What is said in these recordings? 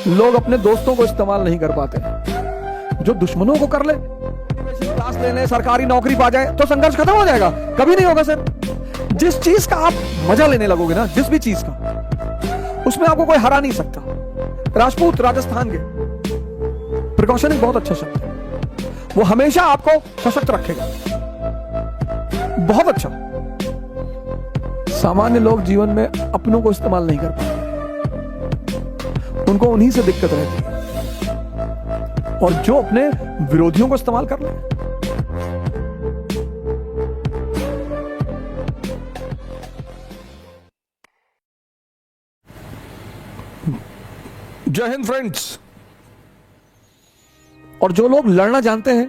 लोग अपने दोस्तों को इस्तेमाल नहीं कर पाते, जो दुश्मनों को कर ले, क्लास ले ले, सरकारी नौकरी पा जाए तो संघर्ष खत्म हो जाएगा? कभी नहीं होगा सर। जिस चीज का आप मजा लेने लगोगे ना, जिस भी चीज का, उसमें आपको कोई हरा नहीं सकता। राजपूत राजस्थान के, प्रिकॉशन एक बहुत अच्छा शब्द है, वो हमेशा आपको सशक्त रखेगा, बहुत अच्छा। सामान्य लोग जीवन में अपनों को इस्तेमाल नहीं कर पाते, उनको उन्हीं से दिक्कत रहती है, और जो अपने विरोधियों को इस्तेमाल कर ले। जय हिंद फ्रेंड्स। और जो लोग लड़ना जानते हैं,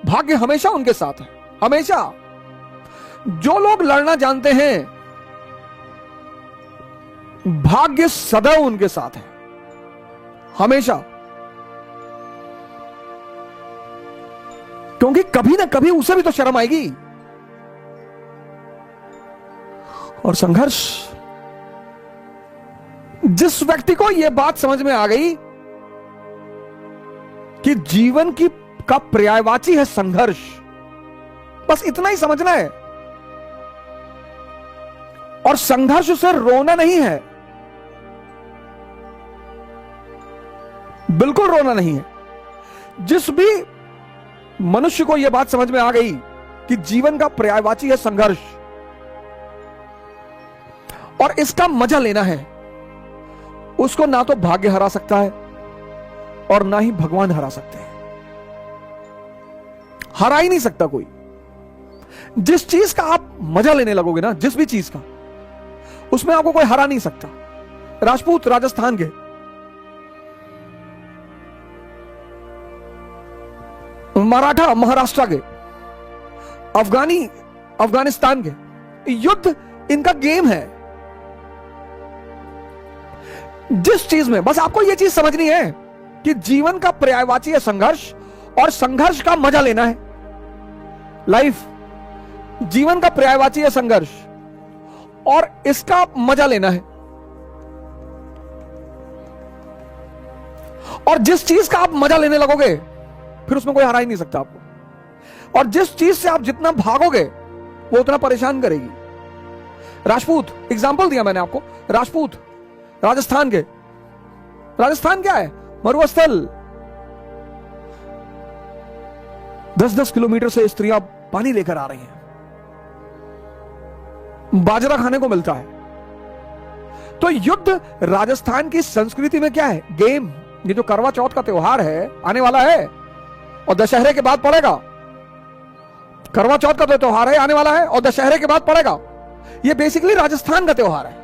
भाग्य हमेशा उनके साथ है, हमेशा। जो लोग लड़ना जानते हैं, भाग्य सदैव उनके साथ है, हमेशा। क्योंकि कभी ना कभी उसे भी तो शर्म आएगी। और संघर्ष, जिस व्यक्ति को यह बात समझ में आ गई कि जीवन की का पर्यायवाची है संघर्ष, बस इतना ही समझना है। और संघर्ष से रोना नहीं है, बिल्कुल रोना नहीं है। जिस भी मनुष्य को यह बात समझ में आ गई कि जीवन का पर्यायवाची है संघर्ष, और इसका मजा लेना है, उसको ना तो भाग्य हरा सकता है और ना ही भगवान हरा सकते हैं। हरा ही नहीं सकता कोई। जिस चीज का आप मजा लेने लगोगे ना, जिस भी चीज का, उसमें आपको कोई हरा नहीं सकता। राजपूत राजस्थान के, मराठा महाराष्ट्र के, अफगानिस्तान के, युद्ध इनका गेम है। जिस चीज में, बस आपको यह चीज समझनी है कि जीवन का पर्यायवाची है संघर्ष, और संघर्ष का मजा लेना है। लाइफ, जीवन का पर्यायवाची है संघर्ष, और इसका मजा लेना है। और जिस चीज का आप मजा लेने लगोगे, फिर उसमें कोई हरा ही नहीं सकता आपको। और जिस चीज से आप जितना भागोगे, वो उतना परेशान करेगी। राजपूत, एग्जाम्पल दिया मैंने आपको, राजपूत राजस्थान के। राजस्थान क्या है? मरुस्थल। 10-10 किलोमीटर से स्त्रियां पानी लेकर आ रही हैं, बाजरा खाने को मिलता है। तो युद्ध राजस्थान की संस्कृति में क्या है? गेम। ये जो करवा चौथ का त्योहार है, आने वाला है, और दशहरे के बाद पड़ेगा। करवा चौथ का तो त्योहार है, आने वाला है, और दशहरे के बाद पड़ेगा। ये बेसिकली राजस्थान का त्योहार है,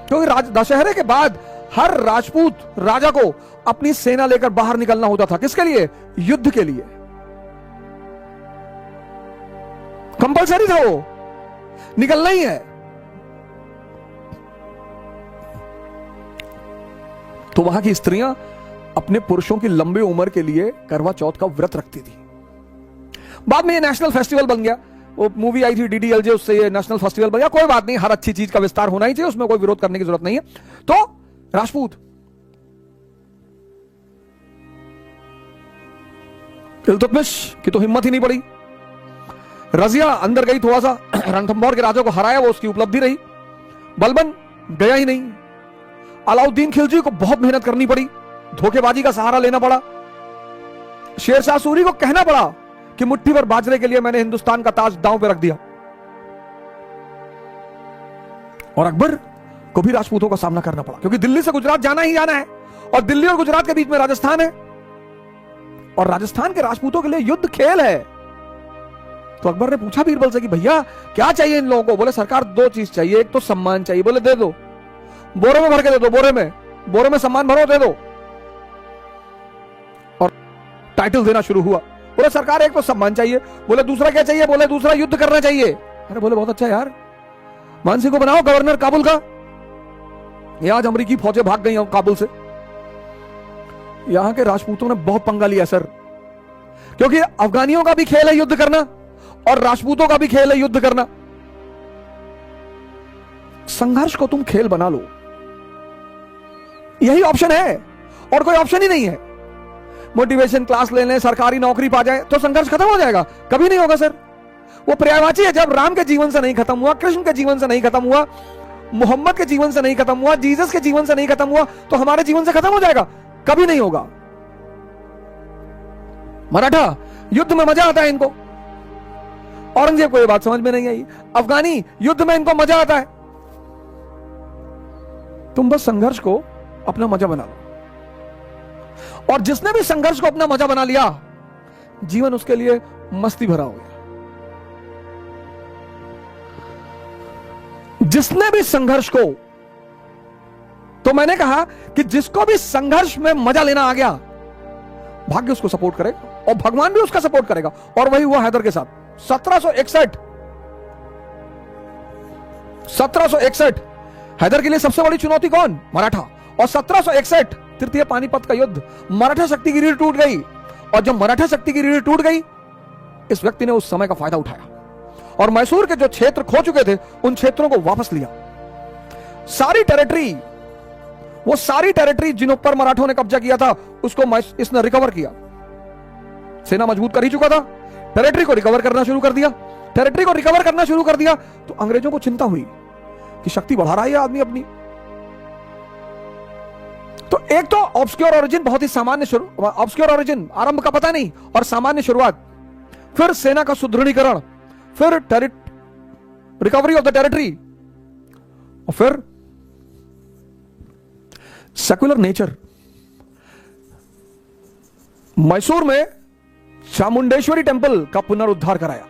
क्योंकि दशहरे के बाद हर राजपूत राजा को अपनी सेना लेकर बाहर निकलना होता था। किसके लिए? युद्ध के लिए। कंपलसरी था, वो निकलना ही है। तो वहां की स्त्रियां अपने पुरुषों की लंबी उम्र के लिए करवा चौथ का व्रत रखती थी। बाद में ये नेशनल फेस्टिवल बन गया। वो मूवी आई थी DDLJ, उससे ये नेशनल फेस्टिवल बन गया। कोई बात नहीं, हर अच्छी चीज का विस्तार होना ही चाहिए, उसमें कोई विरोध करने की जरूरत नहीं है। तो राजपूत, इल्तुतमिश की तो हिम्मत ही नहीं पड़ी। रजिया अंदर गई, थोड़ा सा रणथंभौर के राजा को हराया, वो उसकी उपलब्धि रही। बलबन गया ही नहीं। अलाउद्दीन खिलजी को बहुत मेहनत करनी पड़ी, धोखेबाजी का सहारा लेना पड़ा। शेरशाह सूरी को कहना पड़ा कि मुट्ठी भर बाजरे के लिए मैंने हिंदुस्तान का ताज दांव पे रख दिया। और अकबर को भी राजपूतों का सामना करना पड़ा, क्योंकि दिल्ली से गुजरात जाना ही जाना है, और दिल्ली और गुजरात के बीच में राजस्थान है, और राजस्थान के राजपूतों के लिए युद्ध खेल है। तो अकबर ने पूछा बीरबल से कि भैया क्या चाहिए इन लोगों को? बोले सरकार 2 चीज चाहिए, एक तो सम्मान चाहिए। बोले दे दो, बोरे में भर के दे दो, बोरे में सम्मान भरो, दे दो। और टाइटल देना शुरू हुआ। बोले सरकार एक तो सम्मान चाहिए। बोले दूसरा क्या चाहिए? बोले दूसरा युद्ध करना चाहिए। अरे बोले बहुत अच्छा यार, मान सिंह को बनाओ गवर्नर काबुल का। ये आज अमेरिकी फौजें भाग गई काबुल से। यहां के राजपूतों ने बहुत पंगा लिया सर, क्योंकि अफगानियों का भी खेल है युद्ध करना, और राजपूतों का भी खेल है युद्ध करना। संघर्ष को तुम खेल बना लो, यही ऑप्शन है। और कोई ऑप्शन ही नहीं है। मोटिवेशन क्लास ले लें, सरकारी नौकरी पा जाए तो संघर्ष खत्म हो जाएगा? कभी नहीं होगा सर। वो पर्यायवाची है। जब राम के जीवन से नहीं खत्म हुआ, कृष्ण के जीवन से नहीं खत्म हुआ, मोहम्मद के जीवन से नहीं खत्म हुआ, जीसस के जीवन से नहीं खत्म हुआ, तो हमारे जीवन से खत्म हो जाएगा? कभी नहीं होगा। मराठा युद्ध में मजा आता है इनको, औरंगजेब को यह बात समझ में नहीं आई। अफगानी युद्ध में इनको मजा आता है। तुम बस संघर्ष को अपना मजा बना लो, और जिसने भी संघर्ष को अपना मजा बना लिया, जीवन उसके लिए मस्ती भरा हो गया। जिसने भी संघर्ष को, तो मैंने कहा कि जिसको भी संघर्ष में मजा लेना आ गया, भाग्य उसको सपोर्ट करेगा और भगवान भी उसका सपोर्ट करेगा। और वही हुआ हैदर के साथ। 1761 हैदर के लिए सबसे बड़ी चुनौती कौन? मराठा। और 1761 तृतीय पानीपत का युद्ध, मराठा शक्ति की रीढ़ टूट गई। और जब मराठा शक्ति की रीढ़ टूट गई, इस व्यक्ति ने उस समय का फायदा उठाया और मैसूर के जो क्षेत्र खो चुके थे, उन क्षेत्रों को वापस लिया। सारी टेरिटरी, वो सारी टेरिटरी जिन पर मराठों ने कब्जा किया था, उसको इसने रिकवर किया। सेना मजबूत कर ही चुका था, टेरिटरी को रिकवर करना शुरू कर दिया। टेरिटरी को रिकवर करना शुरू कर दिया तो अंग्रेजों को चिंता हुई कि शक्ति बढ़ा रहा है आदमी अपनी। तो एक तो ऑब्सक्योर ओरिजिन, बहुत ही सामान्य ऑब्सक्योर ओरिजिन, आरंभ का पता नहीं, और सामान्य शुरुआत, फिर सेना का सुदृढ़ीकरण, फिर रिकवरी ऑफ द टेरिटरी, और फिर सेक्युलर नेचर। मैसूर में चामुंडेश्वरी टेंपल का पुनरुद्धार कराया।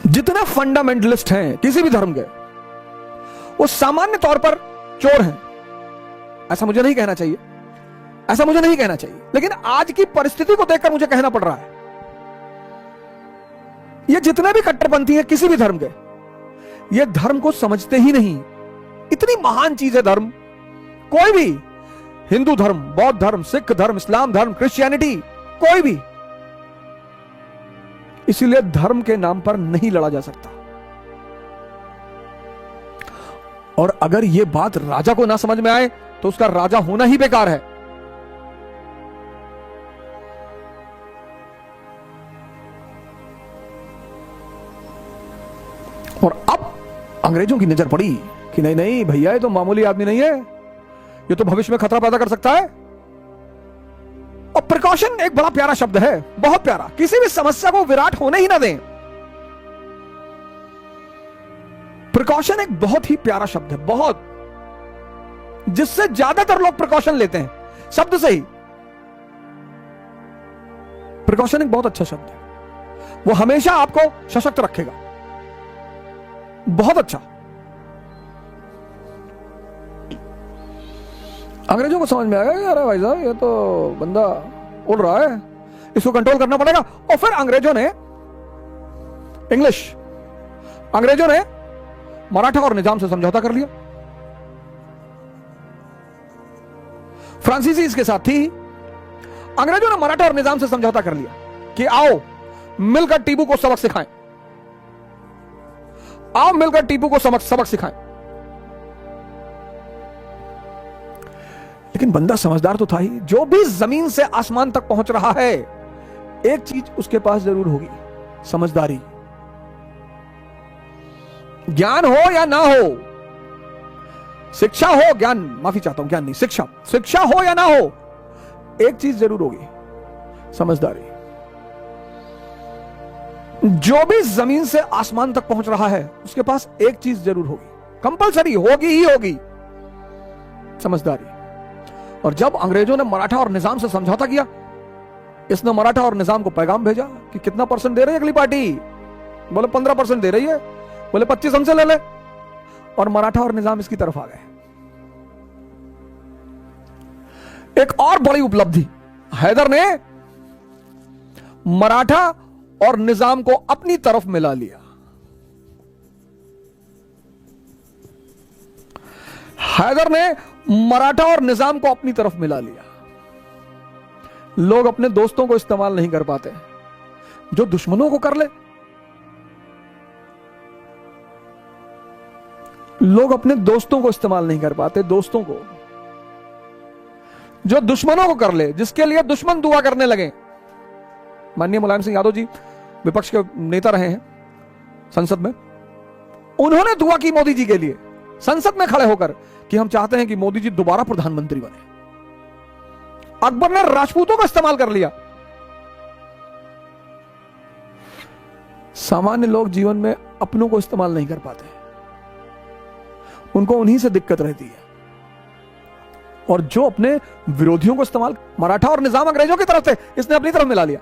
जितने फंडामेंटलिस्ट हैं किसी भी धर्म के, वो सामान्य तौर पर चोर हैं। ऐसा मुझे नहीं कहना चाहिए, ऐसा मुझे नहीं कहना चाहिए, लेकिन आज की परिस्थिति को देखकर मुझे कहना पड़ रहा है। ये जितने भी कट्टरपंथी हैं किसी भी धर्म के, ये धर्म को समझते ही नहीं। इतनी महान चीज है धर्म। कोई भी, हिंदू धर्म, बौद्ध धर्म, सिख धर्म, इस्लाम धर्म, क्रिश्चियनिटी, कोई भी, इसीलिए धर्म के नाम पर नहीं लड़ा जा सकता। और अगर यह बात राजा को ना समझ में आए तो उसका राजा होना ही बेकार है। और अब अंग्रेजों की नजर पड़ी कि नहीं नहीं भैया, ये तो मामूली आदमी नहीं है, ये तो भविष्य में खतरा पैदा कर सकता है। और प्रिकॉशन एक बड़ा प्यारा शब्द है, बहुत प्यारा। किसी भी समस्या को विराट होने ही ना दें। प्रिकॉशन एक बहुत ही प्यारा शब्द है, बहुत, जिससे ज्यादातर लोग प्रिकॉशन लेते हैं शब्द से ही। प्रिकॉशन एक बहुत अच्छा शब्द है, वो हमेशा आपको सशक्त रखेगा। बहुत अच्छा। अंग्रेजों को समझ में आया यार भाई साहब, ये तो बंदा उड़ रहा है, इसको कंट्रोल करना पड़ेगा। और फिर अंग्रेजों ने अंग्रेजों ने मराठा और निजाम से समझौता कर लिया। फ्रांसीसी इसके साथ थी। अंग्रेजों ने मराठा और निजाम से समझौता कर लिया कि आओ मिलकर टीपू को सबक सिखाएं, आओ मिलकर टीपू को सबक सिखाएं। लेकिन बंदा समझदार तो था ही। जो भी जमीन से आसमान तक पहुंच रहा है, एक चीज उसके पास जरूर होगी, समझदारी। ज्ञान हो या ना हो, शिक्षा हो, ज्ञान, माफी चाहता हूं, ज्ञान नहीं, शिक्षा हो या ना हो, एक चीज जरूर होगी, समझदारी। जो भी जमीन से आसमान तक पहुंच रहा है, उसके पास एक चीज जरूर होगी, कंपलसरी होगी ही होगी, समझदारी। और जब अंग्रेजों ने मराठा और निजाम से समझौता किया, इसने मराठा और निजाम को पैगाम भेजा कि कितना परसेंट दे रही है अगली पार्टी। बोले 15% दे रही है, बोले 25 हमसे ले ले। और मराठा और निजाम इसकी तरफ आ गए। एक और बड़ी उपलब्धि, हैदर ने मराठा और निजाम को अपनी तरफ मिला लिया। हैदर ने मराठा और निजाम को अपनी तरफ मिला लिया। लोग अपने दोस्तों को इस्तेमाल नहीं कर पाते, जो दुश्मनों को कर ले। लोग अपने दोस्तों को इस्तेमाल नहीं कर पाते, दोस्तों को, जो दुश्मनों को कर ले, जिसके लिए दुश्मन दुआ करने लगे। माननीय मुलायम सिंह यादव जी विपक्ष के नेता रहे हैं संसद में, उन्होंने दुआ की मोदी जी के लिए संसद में खड़े होकर कि हम चाहते हैं कि मोदी जी दोबारा प्रधानमंत्री बने। अकबर ने राजपूतों का इस्तेमाल कर लिया। सामान्य लोग जीवन में अपनों को इस्तेमाल नहीं कर पाते, उनको उन्हीं से दिक्कत रहती है। और जो अपने विरोधियों को इस्तेमाल, मराठा और निजाम अंग्रेजों की तरफ से, इसने अपनी तरफ मिला लिया।